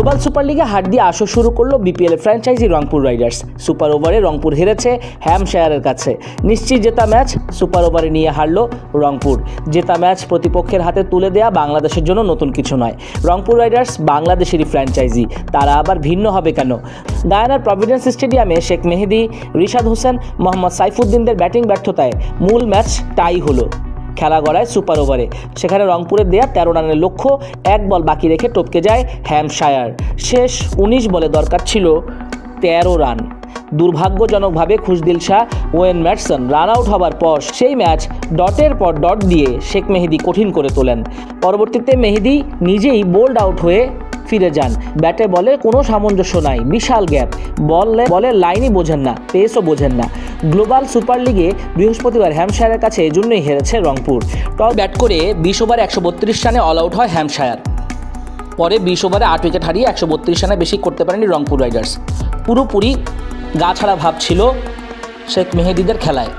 Global super লিগে হার দিয়ে আসর শুরু করলো BPL franchise Rangpur Riders. Super ওভারে রংপুর হেরেছে হ্যাম্পশায়ারের কাছে। নিশ্চিত জেতা ম্যাচ সুপার ওভারে নিয়ে হারল রংপুর। জেতা ম্যাচ প্রতিপক্ষের হাতে তুলে দেয়া বাংলাদেশের জন্য নতুন কিছু নয়। রংপুর রাইডার্স বাংলাদেশেরই ফ্র্যাঞ্চাইজি, তারা আবার ভিন্ন হবে কেন? গায়ানার প্রভিডেন্স স্টেডিয়ামে শেখ মেহেদী, রিশাদ হোসেন, মোহাম্মদ সাইফুদ্দিনদের ব্যাটিং ব্যর্থতায় মূল ম্যাচ টাই হলো। খেলা গড়ায় সুপার ওভারে। সেখানে রংপুরের দেয়া 13 রানের লক্ষ্য 1 বল বাকি রেখে টপকে যায় হ্যাম্পশায়ার। শেষ 19 বলে দরকার ছিল 13 রান। দুর্ভাগ্যজনকভাবে Khushdil Shah, Wayne Matson run out হবার পর সেই ম্যাচ ডটের পর ডট দিয়ে শেখ মেহেদী কঠিন করে তোলেন। পরবর্তীতে মেহেদী নিজেই বোল্ড আউট হয়ে ফিরে যান। ব্যাটে বলে কোনো সামঞ্জস্য নাই, বিশাল গ্যাপ, বলের লাইনই বোঝেন না, পেসও বোঝেন না। গ্লোবাল সুপার লিগে বৃহস্পতিবার হ্যাম্পশায়ারের কাছে এজন্যই হেরেছে রংপুর। টপ ব্যাট করে 20 ওভারে 132 রানে অল আউট হয় হ্যাম্পশায়ার। পরে 20 ওভারে 8 উইকেট হারিয়ে 132 রানে বেশি করতে পারেনি রংপুর রাইডার্স। পুরোপুরি গা ছাড়া ভাব ছিল শেখ মেহেদীদের খেলায়।